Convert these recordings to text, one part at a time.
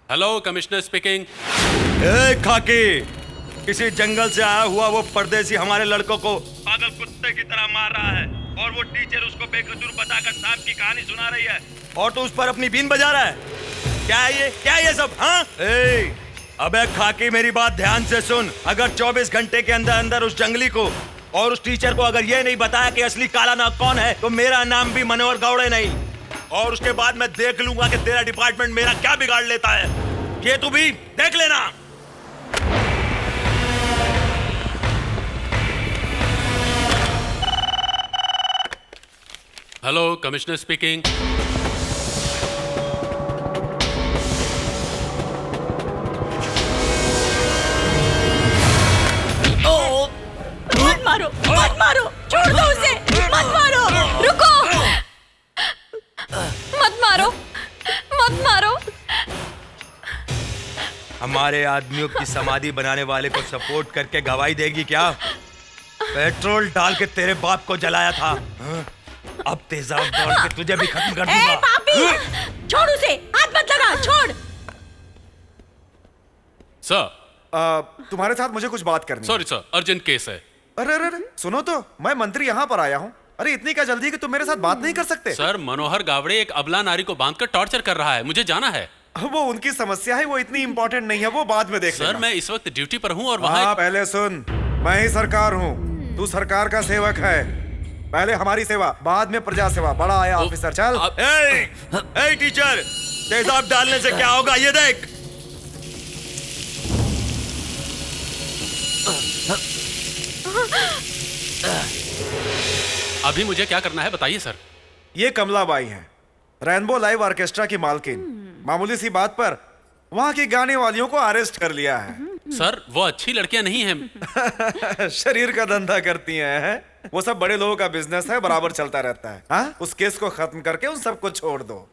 Hello, commissioner speaking. ए खाकी, किसी जंगल से आया हुआ वो परदेसी हमारे लड़कों को पागल कुत्ते की तरह मार रहा है और वो टीचर उसको बेकसूर बताकर सांप की कहानी सुना रही है और तू उस पर अपनी बीन बजा रहा है। क्या है ये सब? हाँ, अबे खाकी, मेरी बात ध्यान से सुन। अगर 24 घंटे के अंदर अंदर उस जंगली को और उस टीचर को अगर ये नहीं बताया कि असली काला नाग कौन है, तो मेरा नाम भी मनोहर गौड़े नहीं। और उसके बाद मैं देख लूंगा कि तेरा डिपार्टमेंट मेरा क्या बिगाड़ लेता है। ये तू भी देख लेना। Hello, commissioner speaking. मत मारो, छोड़ दो उसे, मत मारो, रुको, मत मारो। हमारे आदमियों की समाधि बनाने वाले को सपोर्ट करके गवाही देगी क्या? पेट्रोल डाल के तेरे बाप को जलाया था, अब तेजाब डाल के तुझे भी खत्म कर दूंगा। पापी, छोड़ उसे, हाथ मत लगा, छोड़। सर, तुम्हारे साथ मुझे कुछ बात करनी है। सॉरी सर, अर्जेंट केस है। अरे सुनो तो, मैं मंत्री यहाँ पर आया हूँ। अरे इतनी क्या जल्दी कि तुम मेरे साथ बात नहीं कर सकते? सर, मनोहर गावड़े एक अबला नारी को बांधकर टॉर्चर कर रहा है, मुझे जाना है। वो उनकी समस्या है, वो इतनी इंपॉर्टेंट नहीं है, वो बाद में देख सर, लेना। मैं इस वक्त ड्यूटी पर हूँ और वहाँ पहले सुन, मैं ही सरकार हूँ, तू सरकार का सेवक है। पहले हमारी सेवा, बाद में प्रजा सेवा। बड़ा आया ऑफिसर, चल। ए टीचर, तेजाब डालने से क्या होगा ये देख। अभी मुझे क्या करना है बताइए सर। ये कमलाबाई है, रेनबो लाइव ऑर्केस्ट्रा की मालकिन। मामूली सी बात पर वहाँ की गाने वालियों को अरेस्ट कर लिया है। सर, वो अच्छी लड़कियां नहीं हैं। शरीर का धंधा करती हैं। वो सब बड़े लोगों का बिजनेस है, बराबर चलता रहता है। हाँ, उस केस को खत्म करके उन सबको छोड़ दो।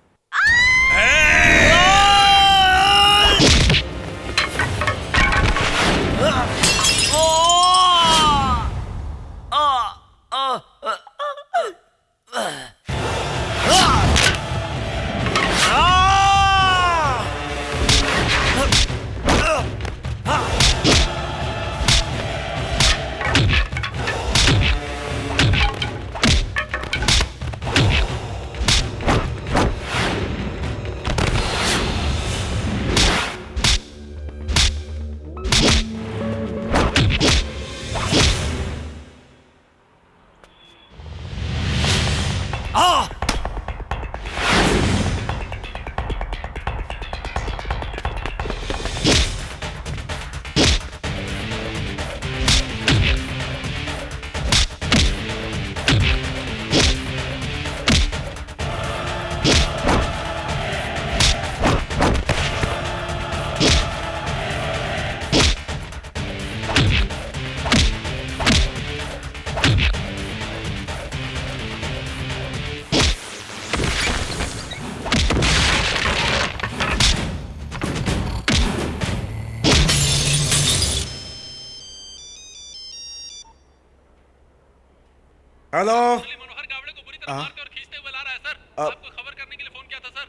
हेलो, मनोहर गावड़े को बुरी तरह मारकर और खींचते हुए ला रहा है सर। आपको खबर करने के लिए फोन किया था सर।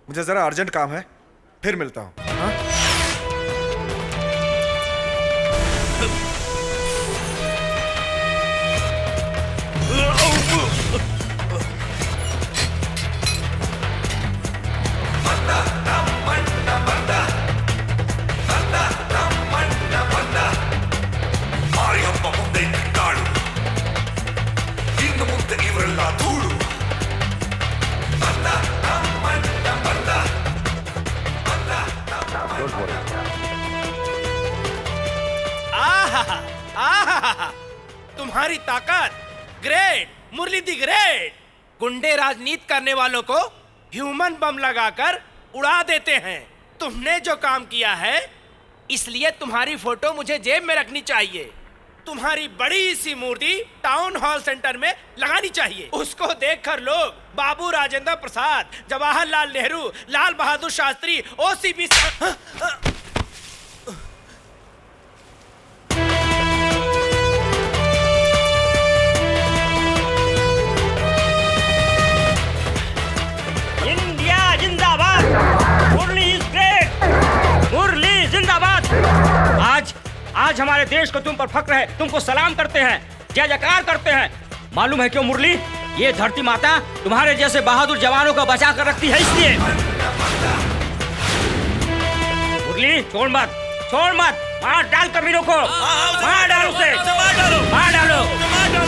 मुझे जरा अर्जेंट काम है, फिर मिलता हूँ। तुम्हारी ताकत ग्रेट, मुरली दी ग्रेट। गुंडे राजनीति करने वालों को ह्यूमन बम लगाकर उड़ा देते हैं। तुमने जो काम किया है, इसलिए तुम्हारी फोटो मुझे जेब में रखनी चाहिए। तुम्हारी बड़ी सी मूर्ति टाउन हॉल सेंटर में लगानी चाहिए। उसको देखकर लोग बाबू राजेंद्र प्रसाद, जवाहरलाल नेहरू, लाल बहादुर शास्त्री, ओसीपी इंडिया आज हमारे देश को तुम पर फक्र है, तुमको सलाम करते हैं, जय जयकार करते हैं। मालूम है क्यों मुरली? ये धरती माता तुम्हारे जैसे बहादुर जवानों को बचा कर रखती है, इसलिए। मुरली छोड़ मत, छोड़ मत, मार डाल कमीनों को, मार डालो उसे, मार डालो,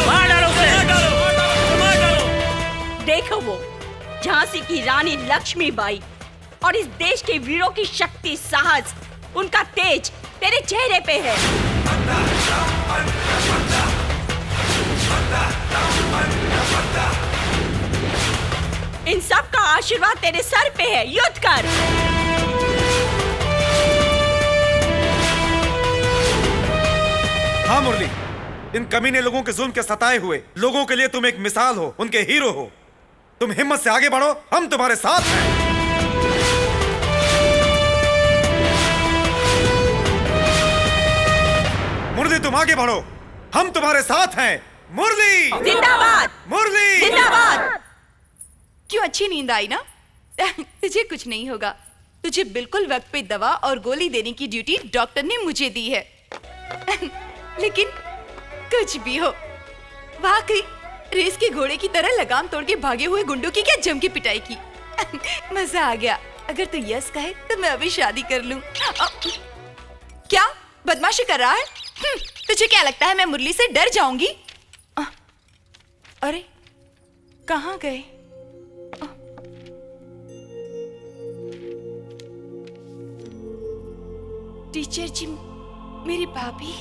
मार डालो उसे। देखो वो झांसी की रानी लक्ष्मीबाई और इस देश के वीरों की शक्ति, साहस, उनका तेज तेरे चेहरे पे है। इन सब का आशीर्वाद तेरे सर पे है, युद्ध कर। हाँ मुरली, इन कमीने लोगों के जुल्म के सताए हुए लोगों के लिए तुम एक मिसाल हो, उनके हीरो हो। तुम हिम्मत से आगे बढ़ो, हम तुम्हारे साथ हैं। मुरली तुम आगे बढ़ो, हम तुम्हारे साथ हैं। मुरली जिंदाबाद, मुरली जिंदाबाद। क्यों, अच्छी नींद आई ना? तुझे कुछ नहीं होगा। तुझे बिल्कुल वक्त पे दवा और गोली देने की ड्यूटी डॉक्टर ने मुझे दी है। लेकिन कुछ भी हो, वाकई रेस के घोड़े की तरह लगाम तोड़ के भागे हुए गुंडों की क्या जम के पिटाई की। मजा आ गया। अगर तू यस कहे तो मैं अभी शादी कर लूं। क्या बदमाशी कर रहा है? तुझे क्या लगता है मैं मुरली से डर जाऊंगी? अरे कहाँ गए? टीचर जी, मेरी भाभी।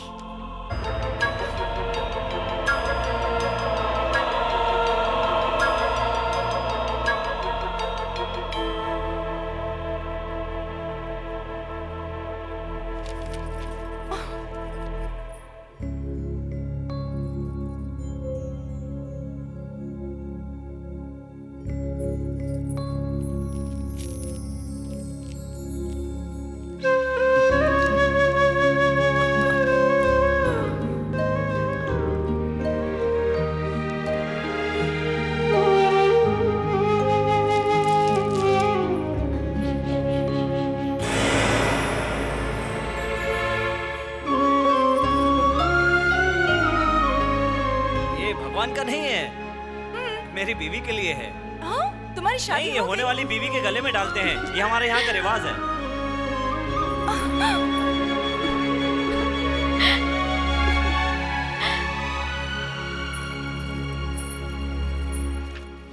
का नहीं है, मेरी बीवी के लिए है। हाँ? तुम्हारी शादी नहीं, ये होने वाली बीवी के गले में डालते हैं, ये हमारे यहाँ का रिवाज है।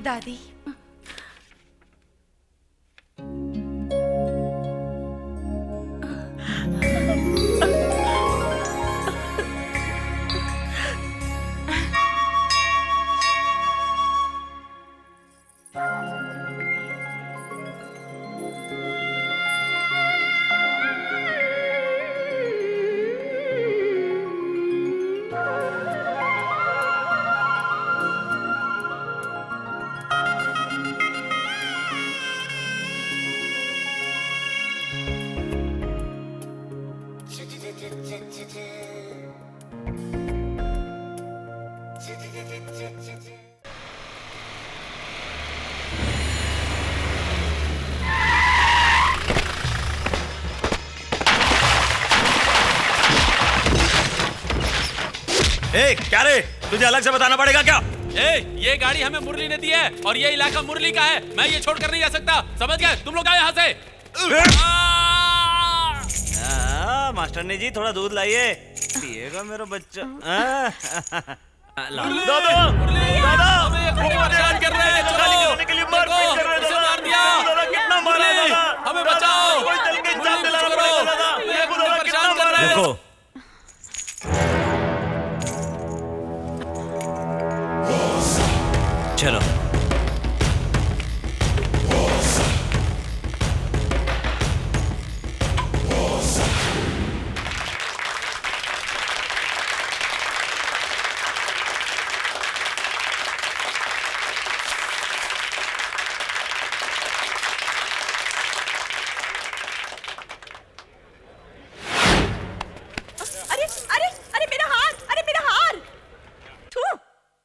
दादी, ए, क्या रे? तुझे अलग से बताना पड़ेगा क्या? ये गाड़ी हमें मुरली ने दी है और ये इलाका मुरली का है। मैं ये छोड़कर नहीं जा सकता, समझ गए? तुम लोग आए यहाँ से। मास्टर ने जी थोड़ा दूध लाइए, पिएगा मेरा बच्चा। दादा, दादा, हमें ये परेशान कर रहे हैं। चलो, के लिए मार दिया। कितना मारा दादा? हमें बचाओ। परेशान कर रहे हैं। चलो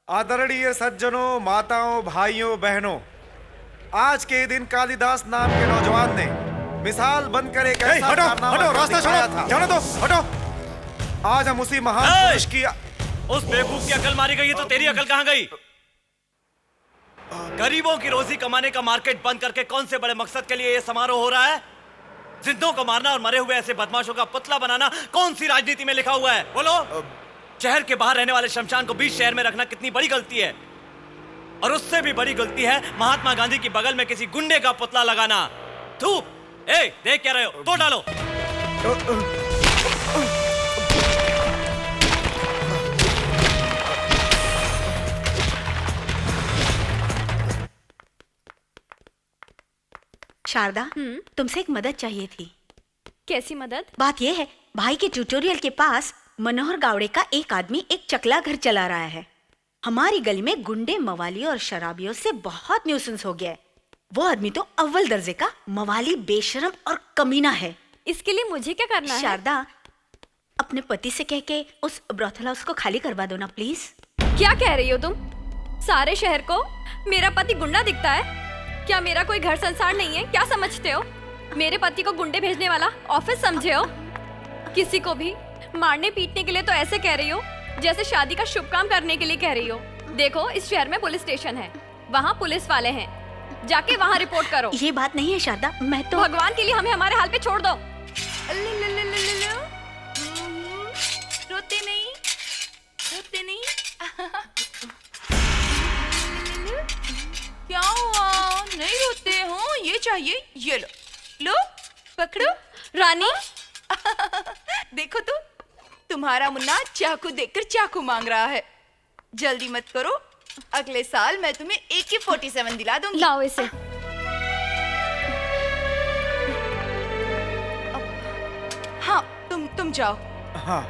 आदरणीय सज्जनों, माताओं, भाइयों, बहनों, आज के दिन कालिदास नाम के नौजवान ने मिसाल बनकर एक ऐसा कारनामा हटो, रास्ता दिखाया छोड़ो, था। जाने दो, हटो। आज हम उसी महान ए! पुरुष की उस बेवकूफ की अकल मारी गई है तो तेरी अकल कहाँ गई? गरीबों की रोजी कमाने का मार्केट बंद करके कौन से बड़े मकसद के लिए ये समारोह हो रहा है? जिंदों को मारना और मरे हुए ऐसे बदमाशों का पुतला बनाना कौन सी राजनीति में लिखा हुआ है? बोलो। शहर के बाहर रहने वाले शमशान को बीच शहर में रखना कितनी बड़ी गलती है, और उससे भी बड़ी गलती है महात्मा गांधी की बगल में किसी गुंडे का पुतला लगाना। धूप, देख क्या रहे हो? तो डालो। शारदा, तुमसे एक मदद चाहिए थी। कैसी मदद? बात यह है, भाई के ट्यूटोरियल के पास मनोहर गावड़े का एक आदमी एक चकला घर चला रहा है। हमारी गली में गुंडे, मवाली और शराबियों से बहुत न्यूसेंस हो गया है। वो आदमी तो अव्वल दर्जे का मवाली, बेशरम और कमीना है। इसके लिए मुझे क्या करना है? शारदा, अपने पति से कह के उस ब्रॉथल हाउस को खाली करवा दो ना प्लीज। क्या कह रही हो तुम? सारे शहर को मेरा पति गुंडा दिखता है? क्या मेरा कोई घर संसार नहीं है? क्या समझते हो? मेरे पति को गुंडे भेजने वाला ऑफिस समझे हो? किसी को भी मारने पीटने के लिए तो ऐसे कह रही हो जैसे शादी का शुभ काम करने के लिए कह रही हो। देखो, इस शहर में पुलिस स्टेशन है, वहाँ पुलिस वाले हैं, जाके वहाँ रिपोर्ट करो। ये बात नहीं है शारदा, मैं तो भगवान के लिए हमें हमारे हाल पे छोड़ दो। रोते नहीं, रोते नहीं। क्या हुआ? नहीं रोते हो? ये चाहिए, ये लो, लो पकड़ो। रानी, देखो तो, तुम्हारा मुन्ना चाकू देखकर चाकू मांग रहा है। जल्दी मत करो, अगले साल मैं तुम्हें AK-47 दिला दूंगी। लाओ इसे। हाँ, तुम जाओ। हाँ।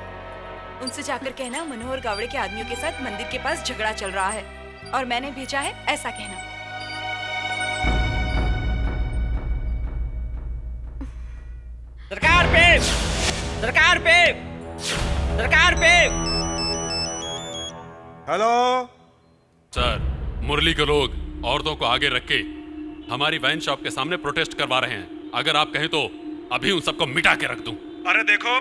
उनसे जाकर कहना मनोहर गावड़े के आदमियों के साथ मंदिर के पास झगड़ा चल रहा है और मैंने भेजा है, ऐसा कहना। सरकार पे, सरकार पे, सरकार पे। हेलो सर, मुरली के लोग औरतों को आगे रख के हमारी वाइन शॉप के सामने प्रोटेस्ट करवा रहे हैं। अगर आप कहें तो अभी उन सबको मिटा के रख दूं। अरे देखो,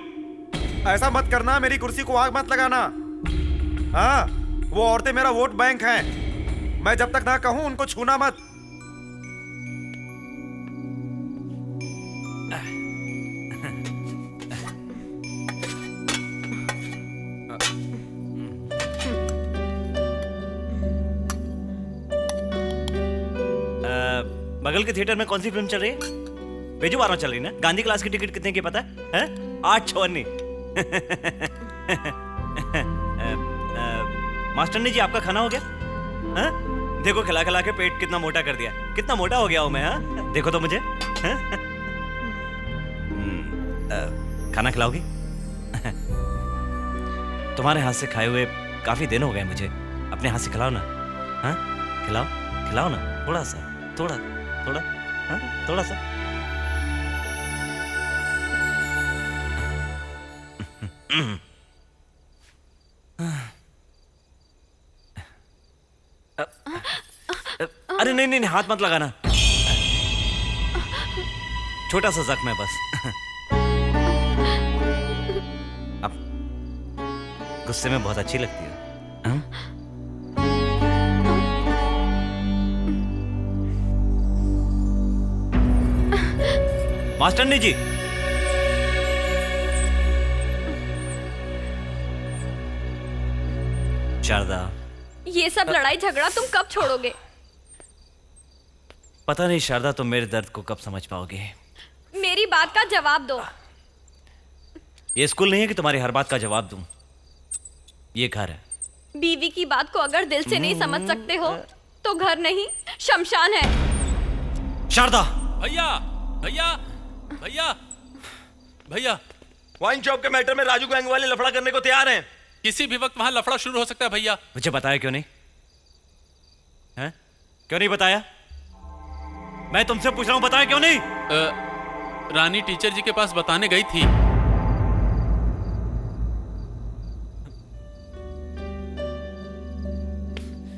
ऐसा मत करना, मेरी कुर्सी को आग मत लगाना। हाँ, वो औरतें मेरा वोट बैंक हैं। मैं जब तक ना कहूं उनको छूना मत। बगल के थिएटर में कौन सी फिल्म चल रही है? बेजू बारह चल रही है ना? गांधी क्लास की टिकट कितने की पता है? 854। मास्टरनी जी, आपका खाना हो गया? देखो, खिला खिला के पेट कितना मोटा कर दिया। कितना मोटा हो गया हूं मैं? देखो तो मुझे। खाना खिलाओगी? तुम्हारे हाथ से खाए हुए काफी दिन हो गए मुझे। अपने हाथ से खिलाओ ना। हाँ, खिलाओ, खिलाओ ना, थोड़ा सा, थोड़ा थोड़ा, हाँ, थोड़ा सा। अरे नहीं नहीं, हाथ मत लगाना, छोटा सा जख्म है बस। अब गुस्से में बहुत अच्छी लगती है। मास्टरनी जी, शारदा, ये सब लड़ाई झगड़ा तुम कब छोड़ोगे? पता नहीं शारदा, तुम मेरे दर्द को कब समझ पाओगे। मेरी बात का जवाब दो। ये स्कूल नहीं है कि तुम्हारी हर बात का जवाब दूं। ये घर है। बीवी की बात को अगर दिल से नहीं समझ सकते हो तो घर नहीं, शमशान है। शारदा! भैया, भैया, भैया, भैया, वाइन शॉप के मैटर में राजू गैंग वाले लफड़ा करने को तैयार हैं। किसी भी वक्त वहां लफड़ा शुरू हो सकता है भैया। मुझे बताया क्यों नहीं? हैं? क्यों नहीं बताया? मैं तुमसे पूछ रहा हूं, बताया क्यों नहीं? रानी टीचर जी के पास बताने गई थी।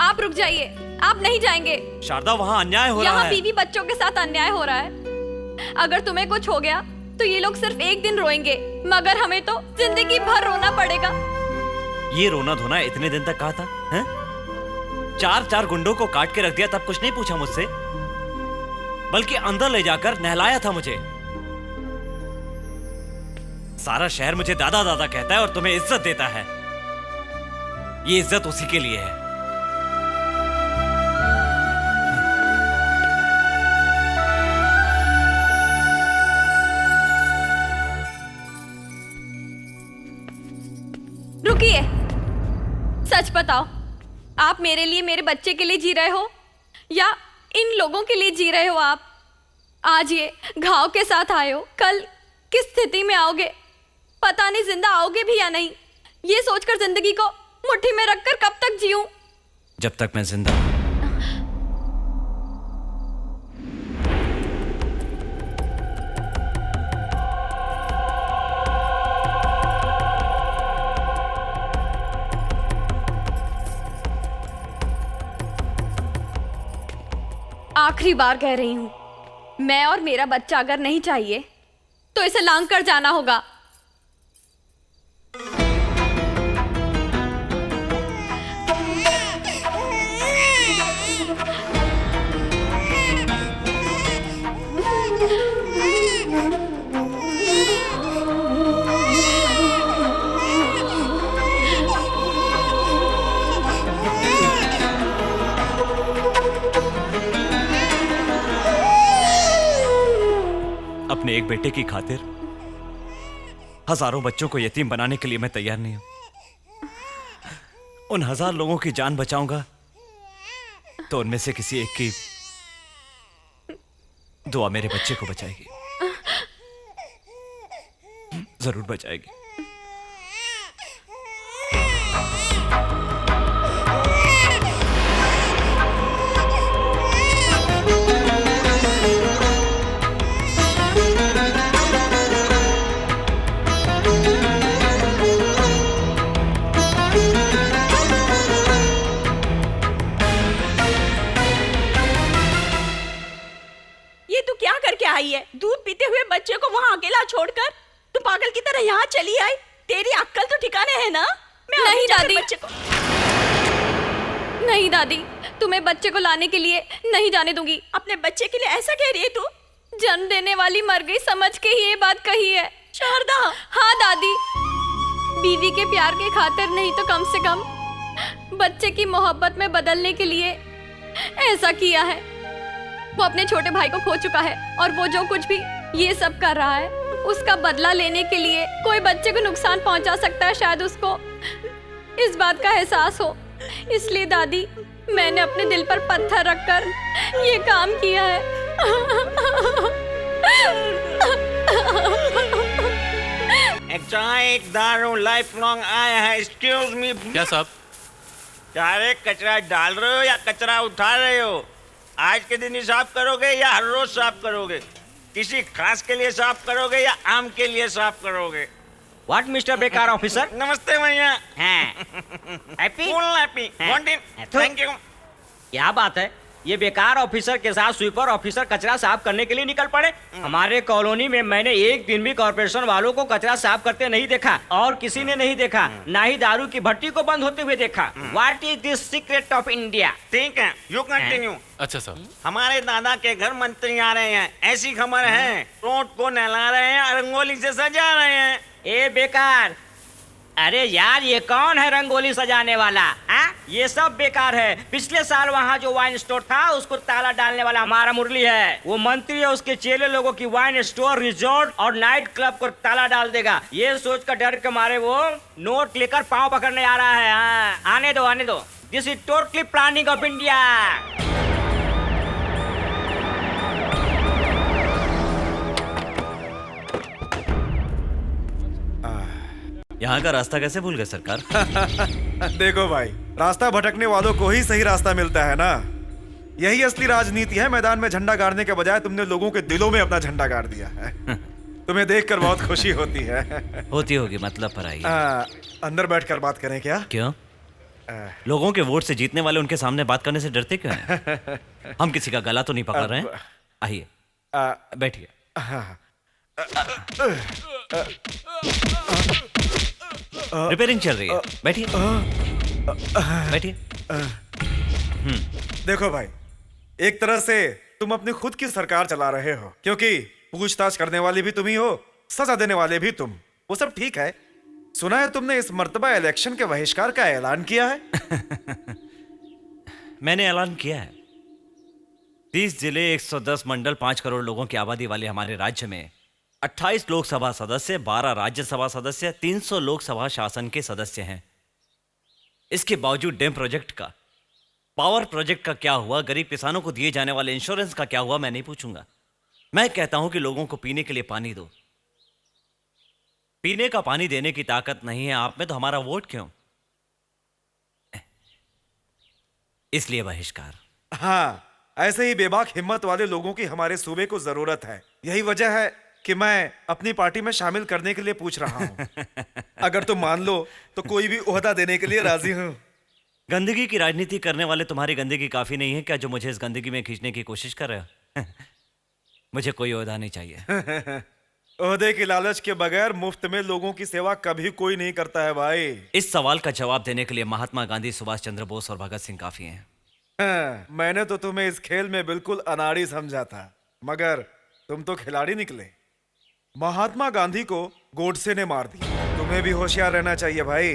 आप रुक जाइए, आप नहीं जाएंगे। शारदा, वहां अन्याय हो रहा यहाँ है। बीवी बच्चों के साथ अन्याय हो रहा है। अगर तुम्हें कुछ हो गया तो ये लोग सिर्फ एक दिन रोएंगे, मगर हमें तो जिंदगी भर रोना पड़ेगा। ये रोना धोना इतने दिन तक कहा था, हैं? 4 गुंडों को काट के रख दिया, तब कुछ नहीं पूछा मुझसे, बल्कि अंदर ले जाकर नहलाया था मुझे। सारा शहर मुझे दादा दादा कहता है और तुम्हें इज्जत देता है। ये इज्जत उसी के लिए है। रुकिए, सच बताओ, आप मेरे लिए, मेरे बच्चे के लिए जी रहे हो या इन लोगों के लिए जी रहे हो? आप आज ये घाव के साथ आए हो, कल किस स्थिति में आओगे पता नहीं, जिंदा आओगे भी या नहीं, ये सोचकर जिंदगी को मुट्ठी में रखकर कब तक जीऊं? जब तक मैं जिंदा हूं। आखिरी बार कह रही हूं, मैं और मेरा बच्चा अगर नहीं चाहिए तो इसे लांग कर जाना होगा। अपने एक बेटे की खातिर हजारों बच्चों को यतीम बनाने के लिए मैं तैयार नहीं हूं। उन 1000 लोगों की जान बचाऊंगा तो उनमें से किसी एक की दुआ मेरे बच्चे को बचाएगी, जरूर बचाएगी। आई है दूध पीते हुए बच्चे को वहाँ अकेला छोड़कर तू पागल की तरह यहाँ चली आई। तेरी अक्ल तो ठिकाने है ना? मैं नहीं दादी, बच्चे को नहीं दादी, तुम्हें बच्चे को लाने के लिए नहीं जाने दूंगी। अपने बच्चे के लिए ऐसा कह रही है तू? जन्म देने वाली मर गई समझ के ही ये बात कही है। शारदा। हाँ दादी, बीवी के प्यार के खातिर नहीं तो कम से कम बच्चे की मोहब्बत में बदलने के लिए ऐसा किया है। वो अपने छोटे भाई को खो चुका है और वो जो कुछ भी ये सब कर रहा है उसका बदला लेने के लिए कोई बच्चे को नुकसान पहुंचा सकता है, शायद उसको इस बात का एहसास हो। इसलिए दादी, मैंने अपने दिल पर पत्थर रखकर ये काम किया है। एक दारू लाइफ लॉन्ग आया है। Excuse me. क्या साहब? सारे कचरा डाल रहे हो या कचरा उठा रहे हो? आज के दिन ही साफ करोगे या हर रोज साफ करोगे? किसी खास के लिए साफ करोगे या आम के लिए साफ करोगे? व्हाट मिस्टर बेकार ऑफिसर? नमस्ते भैया। Happy? Full happy. Thank you. क्या बात है, ये बेकार ऑफिसर के साथ स्वीपर ऑफिसर कचरा साफ करने के लिए निकल पड़े। हमारे कॉलोनी में मैंने एक दिन भी कॉर्पोरेशन वालों को कचरा साफ करते नहीं देखा और किसी ने नहीं देखा, ना ही दारू की भट्टी को बंद होते हुए देखा। What is this secret of India? ठीक है, यू कंटिन्यू। अच्छा साहब। हमारे दादा के घर मंत्री आ रहे हैं, ऐसी खबर है। रोड को नहला रहे हैं, रंगोली से सजा रहे हैं। ए बेकार, अरे यार ये कौन है रंगोली सजाने वाला? ये सब बेकार है। पिछले साल वहाँ जो वाइन स्टोर था उसको ताला डालने वाला हमारा मुरली है। वो मंत्री है, उसके चेले लोगों की वाइन स्टोर, रिजॉर्ट और नाइट क्लब को ताला डाल देगा। ये सोच कर डर के मारे वो नोट लेकर पाँव पकड़ने आ रहा है। आने दो आने दो। This is totally planning of India. यहाँ का रास्ता कैसे भूल गए सरकार? देखो भाई, रास्ता भटकने वालों को ही सही रास्ता मिलता है ना। यही असली राजनीति है। मैदान में झंडा गाड़ने के बजाय तुमने लोगों के दिलों में अपना झंडा गाड़ दिया है। तुम्हें देखकर बहुत खुशी होती है। होती होगी, मतलब पर आई। अंदर बैठकर बात करें क्या? क्यों? लोगों के वोट से जीतने वाले उनके सामने बात करने से डरते क्यों हैं? हम किसी का गला तो नहीं पकड़ रहे हैं। आइए बैठिए। रिपेयरिंग चल रही है, बैठिए बैठिए। देखो भाई, एक तरह से तुम अपनी खुद की सरकार चला रहे हो, क्योंकि पूछताछ करने वाले भी तुम ही हो, सजा देने वाले भी तुम। वो सब ठीक है। सुना है तुमने इस मर्तबा इलेक्शन के बहिष्कार का ऐलान किया है? मैंने ऐलान किया है। 30 जिले, 110 मंडल, 5 करोड़ लोगों की आबादी वाले हमारे राज्य में 28 लोकसभा सदस्य, 12 राज्यसभा सदस्य, 300 लोकसभा शासन के सदस्य हैं। इसके बावजूद डैम प्रोजेक्ट का, पावर प्रोजेक्ट का क्या हुआ, गरीब किसानों को दिए जाने वाले इंश्योरेंस का क्या हुआ, मैं नहीं पूछूंगा। मैं कहता हूं कि लोगों को पीने के लिए पानी दो। पीने का पानी देने की ताकत नहीं है आप में, तो हमारा वोट क्यों? इसलिए बहिष्कार। हाँ, ऐसे ही बेबाक हिम्मत वाले लोगों की हमारे सूबे को जरूरत है। यही वजह है कि मैं अपनी पार्टी में शामिल करने के लिए पूछ रहा हूँ। अगर तुम मान लो तो कोई भी ओहदा देने के लिए राजी हूँ। गंदगी की राजनीति करने वाले तुम्हारी गंदगी काफी नहीं है क्या, जो मुझे इस गंदगी में खींचने की कोशिश कर रहे हो? मुझे कोई ओहदा नहीं चाहिए। ओहदे की लालच के बगैर मुफ्त में लोगों की सेवा कभी कोई नहीं करता है भाई। इस सवाल का जवाब देने के लिए महात्मा गांधी, सुभाष चंद्र बोस और भगत सिंह काफी हैं। हाँ, मैंने तो तुम्हें इस खेल में बिल्कुल अनाड़ी समझा था, मगर तुम तो खिलाड़ी निकले। महात्मा गांधी को गोडसे ने मार दिया। तुम्हें भी होशियार रहना चाहिए भाई।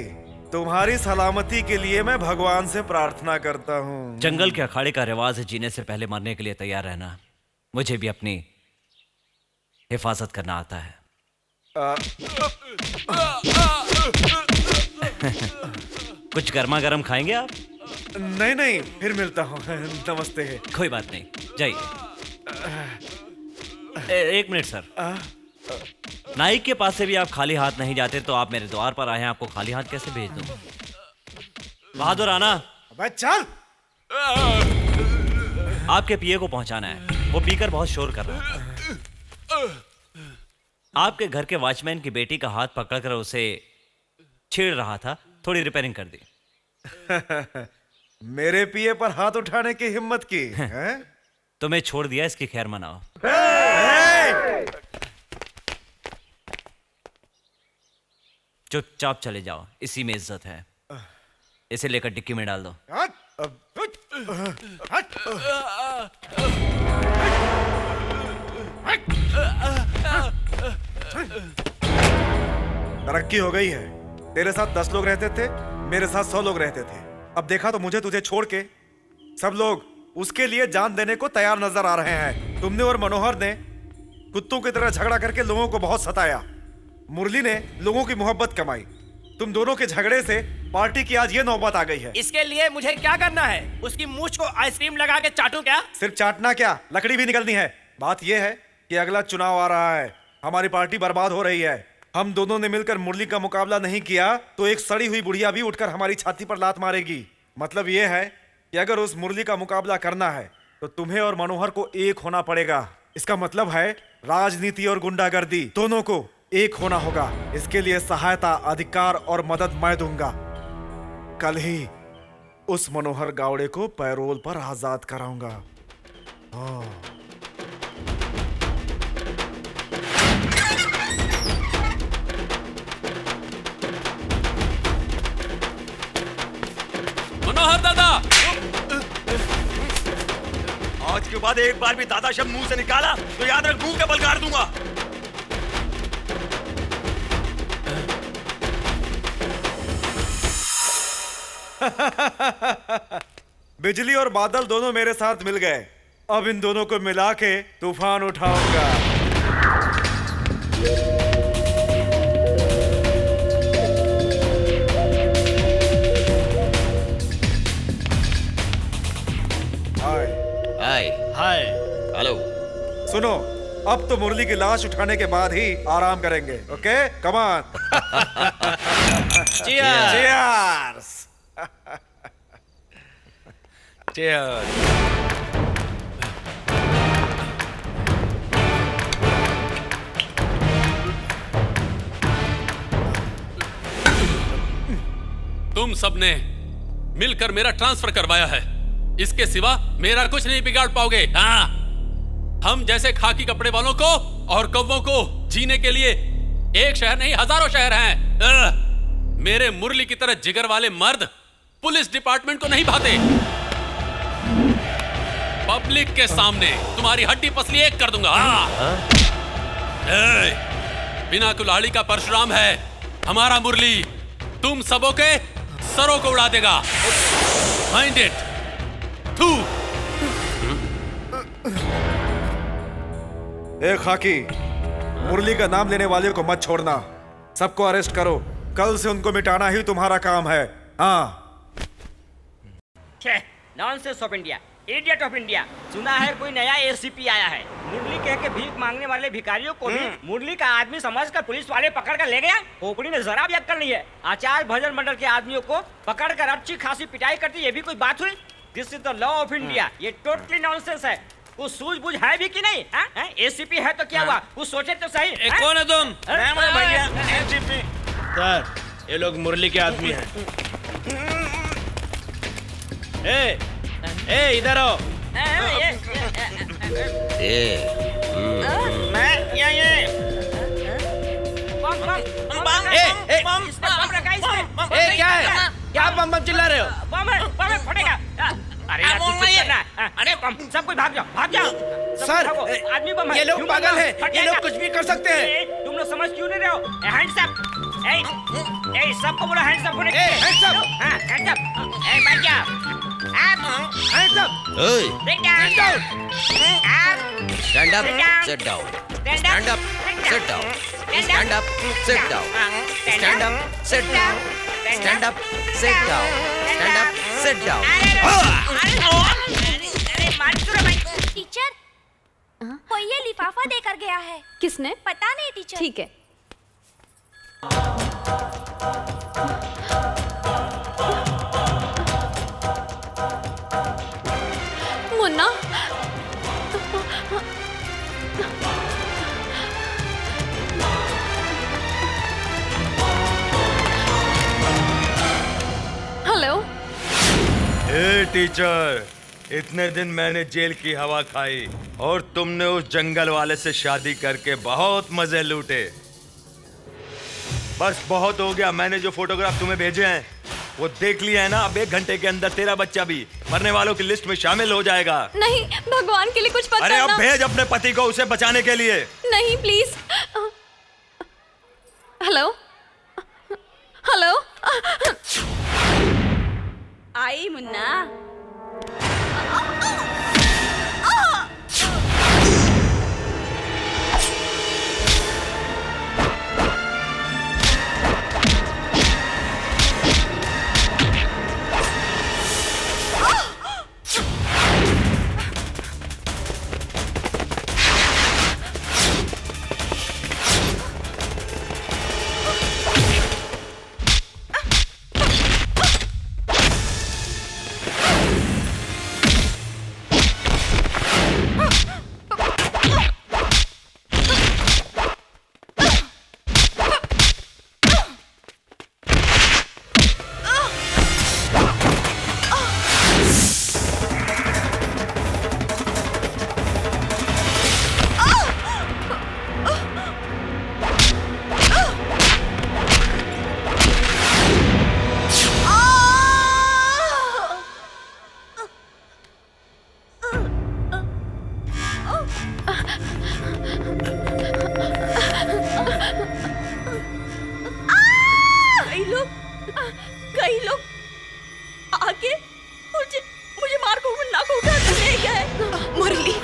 तुम्हारी सलामती के लिए मैं भगवान से प्रार्थना करता हूँ। जंगल के अखाड़े का रिवाज है जीने से पहले मरने के लिए तैयार रहना। मुझे भी अपनी हिफाजत करना आता है। कुछ गर्मा गर्म खाएंगे आप? नहीं नहीं, फिर मिलता हूँ। नमस्ते। कोई बात नहीं, जाइए। एक मिनट सर, नाइक के पास से भी आप खाली हाथ नहीं जाते, तो आप मेरे द्वार पर आए हैं, आपको खाली हाथ कैसे भेज दूं? बहादुर आना। अबे चल। आपके पीए को पहुंचाना है, वो पीकर बहुत शोर कर रहा था। आपके घर के वॉचमैन की बेटी का हाथ पकड़कर उसे छेड़ रहा था, थोड़ी रिपेयरिंग कर दी। मेरे पीए पर हाथ उठाने की हिम्मत की है? तो मैं छोड़ दिया, इसकी खैर मनाओ। चुपचाप चले जाओ, इसी में इज्जत है। इसे लेकर डिक्की में डाल दो। तरक्की हो गई है। तेरे साथ 10 लोग रहते थे, मेरे साथ 100 लोग रहते थे। अब देखा तो मुझे तुझे छोड़ के सब लोग उसके लिए जान देने को तैयार नजर आ रहे हैं। तुमने और मनोहर ने कुत्तों की तरह झगड़ा करके लोगों को बहुत सताया। मुरली ने लोगों की मोहब्बत कमाई। तुम दोनों के झगड़े से पार्टी की आज ये नौबत आ गई है। इसके लिए मुझे क्या करना है? उसकी मूंछ को आइसक्रीम लगा के चाटूं क्या? सिर्फ चाटना क्या, लकड़ी भी निकलनी है। बात यह है कि अगला चुनाव आ रहा है, हमारी पार्टी बर्बाद हो रही है। हम दोनों ने मिलकर मुरली का मुकाबला नहीं किया तो एक सड़ी हुई बुढ़िया भी उठकर हमारी छाती पर लात मारेगी। मतलब यह है कि अगर उस मुरली का मुकाबला करना है तो तुम्हें और मनोहर को एक होना पड़ेगा। इसका मतलब है राजनीति और गुंडागर्दी दोनों को एक होना होगा। इसके लिए सहायता, अधिकार और मदद मैं दूंगा। कल ही उस मनोहर गावड़े को पैरोल पर आजाद कराऊंगा। मनोहर दादा, आज के बाद एक बार भी दादा शब्द मुंह से निकाला तो याद रख, मुंह के बल गाड़ दूंगा। बिजली और बादल दोनों मेरे साथ मिल गए। अब इन दोनों को मिला के तूफान उठाऊंगा। हाय हाय। हेलो। सुनो, अब तो मुरली की लाश उठाने के बाद ही आराम करेंगे। Okay, come on. चीयर्स। तुम सबने मिलकर मेरा ट्रांसफर करवाया है। इसके सिवा मेरा कुछ नहीं बिगाड़ पाओगे। हाँ, हम जैसे खाकी कपड़े वालों को और कौवों को जीने के लिए एक शहर नहीं हजारों शहर हैं। मेरे मुरली की तरह जिगर वाले मर्द पुलिस डिपार्टमेंट को नहीं भाते। पब्लिक के सामने तुम्हारी हड्डी पसली एक कर दूंगा। बिना कुल्हाड़ी का परशुराम है हमारा मुरली, तुम सबों के सरों को उड़ा देगा। Mind it. थू। ए खाकी, मुरली का नाम लेने वाले को मत छोड़ना। सबको अरेस्ट करो। कल से उनको मिटाना ही तुम्हारा काम है। हाँ। Nonsense of India, idiot of India. सुना है कोई नया एसीपी आया है। मुरली कह के भीख मांगने वाले भिखारियों को भी मुरली का आदमी समझकर पुलिस वाले पकड़ कर ले गया। खोपड़ी में जरा भी अक्कल नहीं है। आचार भजन मंडल के आदमियों को पकड़ कर अच्छी खासी पिटाई करती, ये भी कोई बात हुई? This is the law of India. ये टोटली नॉनसेंस है। कुछ सूझबूझ है भी कि नहीं? एसीपी है तो क्या हुआ? कुछ सोचे तो सही। कौन है तुम? भैया एसीपी सर, ये लोग मुरली के आदमी हैं। ए इधर आओ। मैं ये क्या है? क्या बम बम चिल्ला रहे हो? बम फटेगा। अरे यार कुछ करना। अरे सब कोई भाग जाओ। सर, आदमी बम है। ये लोग पागल हैं। ये लोग कुछ भी कर सकते हैं। तुम लोग समझ क्यों नहीं रहे हो? Hands up. ए सबको बोलो हैंड्स अप होने। Hands up. हां हैंड्स अप। ए बैठ जा। Hands up. Sit down. Stand up, sit down. Stand up, sit down. Stand up, sit down. Stand up, sit down. Stand up, sit down. Stand up, sit down. अरे मानसूर भाई। Teacher, कोई ये लिफाफा देकर गया है। किसने? पता नहीं टीचर। ठीक है। मुन्ना, हेलो। ए टीचर, इतने दिन मैंने जेल की हवा खाई और तुमने उस जंगल वाले से शादी करके बहुत मजे लूटे। बस बहुत हो गया। मैंने जो फोटोग्राफ तुम्हें भेजे हैं वो देख लिया है ना। अब 1 घंटे के अंदर तेरा बच्चा भी मरने वालों की लिस्ट में शामिल हो जाएगा। नहीं, भगवान के लिए कुछ मत अरे करना। अब भेज अपने पति को उसे बचाने के लिए। नहीं प्लीज। Hello hello. आई मुन्ना। कई लोग आके मुझे मार को मुन्ना को उठा कर ले गए। मुरली,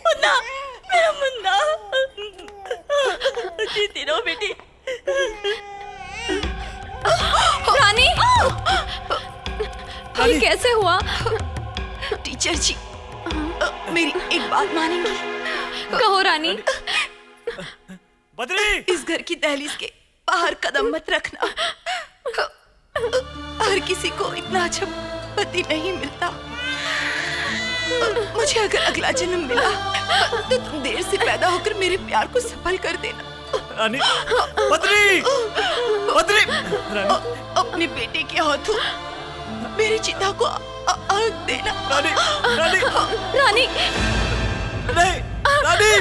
मुन्ना, मेरा मुन्ना, जीती रहो बेटी। रानी, ये कैसे हुआ? टीचर जी, मेरी एक बात मानेंगी? कहो रानी। बद्री, इस घर की दहलीज के बाहर कदम मत रखना। हर किसी को इतना अच्छा पति नहीं मिलता। मुझे अगर अगला जन्म मिला तो तुम देर से पैदा होकर मेरे प्यार को सफल कर देना। रानी, बद्री, बद्री, अपने बेटे के हाथों मेरी चिता को आग देना। रानी, रानी, रानी नहीं, रानी,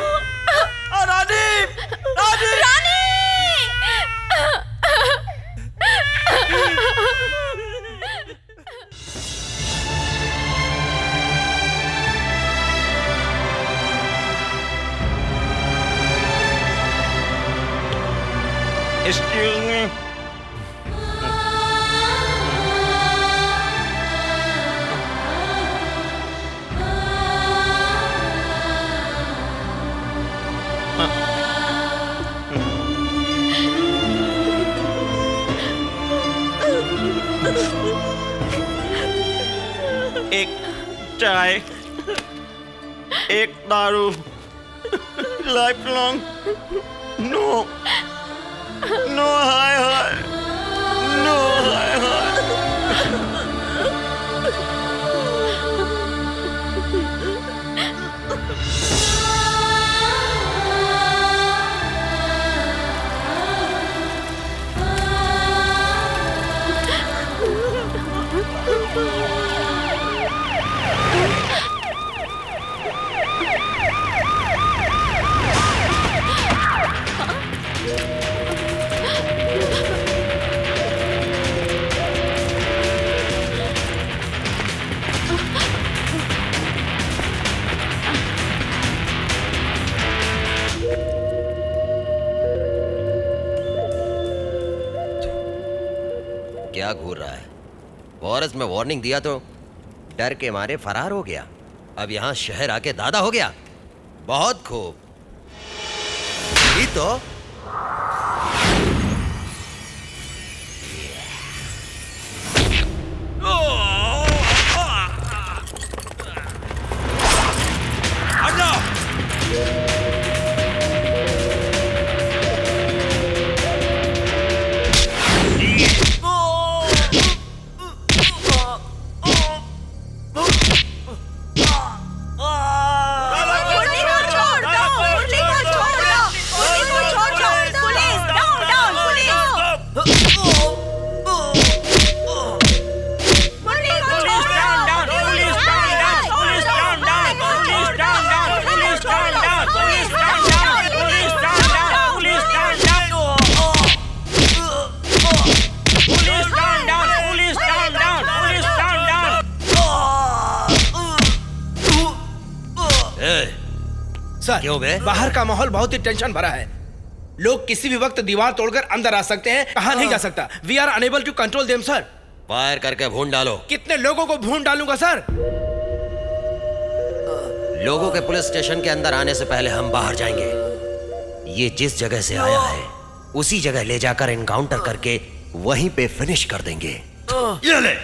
रानी, रानी, रानी एक्सक्यूज मी। एक चाय, एक दारू, लाइफ लॉन्ग नो नो हाय हाय, नो हाय हाय। क्या घूर रहा है? फॉरेस्ट में वार्निंग दिया तो डर के मारे फरार हो गया। अब यहाँ शहर आके दादा हो गया। बहुत खूब। यही तो सर, क्यों बे? बाहर का माहौल बहुत ही टेंशन भरा है। लोग किसी भी वक्त दीवार तोड़कर अंदर आ सकते हैं, कहा नहीं जा सकता। We are unable to control them sir. Fire करके भून डालो। कितने लोगों को भून डालूंगा सर? लोगों के पुलिस स्टेशन के अंदर आने से पहले हम बाहर जाएंगे। ये जिस जगह से आया है उसी जगह ले जाकर एनकाउंटर करके वहीं पे फिनिश कर देंगे। ये ले।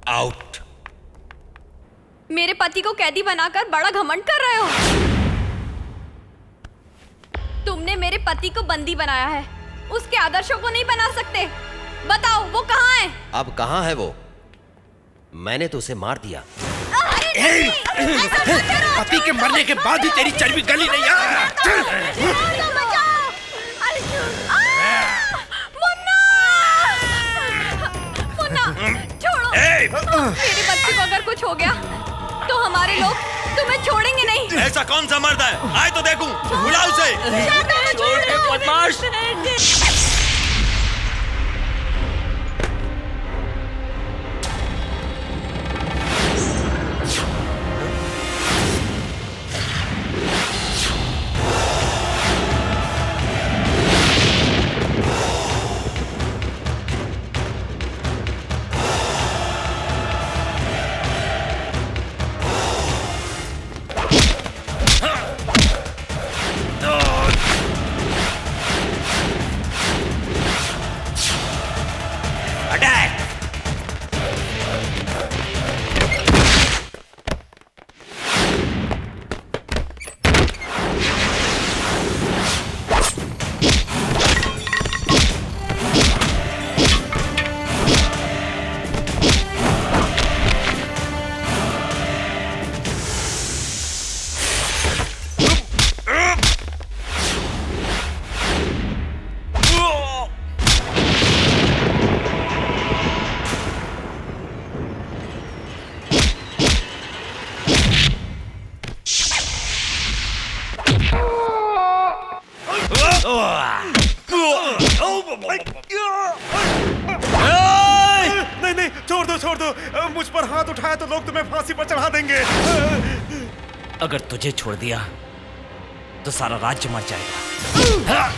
आउट। मेरे पति को कैदी बनाकर बड़ा घमंड कर रहे हो। तुमने मेरे पति को बंदी बनाया है, उसके आदर्शों को नहीं बना सकते। बताओ वो कहाँ है? अब कहाँ है वो? मैंने तो उसे मार दिया। पति के मरने के बाद भी तेरी चर्बी गली नहीं है। छोड़ो। मेरे बच्चे को अगर कुछ हो गया तो हमारे लोग तुम्हें छोड़ेंगे नहीं। ऐसा कौन सा मर्द है? आए तो देखूं। बुला उसे। बदमाश। नहीं नहीं, छोड़ दो। मुझ पर हाथ उठाया तो लोग तुम्हें फांसी पर चढ़ा देंगे। अगर तुझे छोड़ दिया तो सारा राज्य मर जाएगा।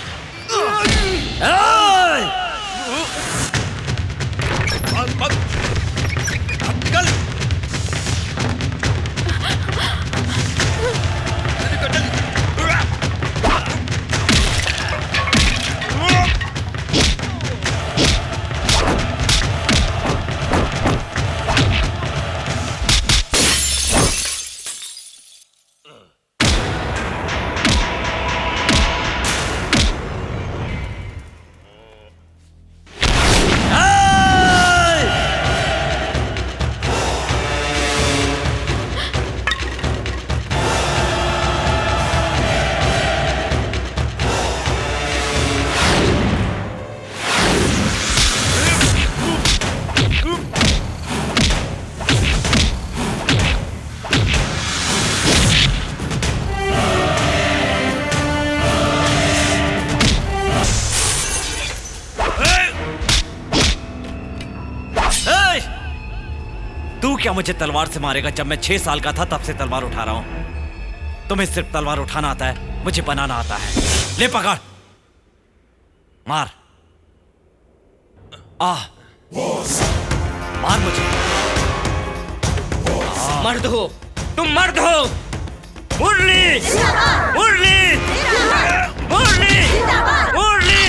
तू क्या मुझे तलवार से मारेगा? जब मैं 6 साल का था तब से तलवार उठा रहा हूं। तुम्हें सिर्फ तलवार उठाना आता है, मुझे बनाना आता है। ले पकड़, मार। मार मुझे। मर्द हो तुम, मर्द हो। मुरली मुरली मुरली मुरली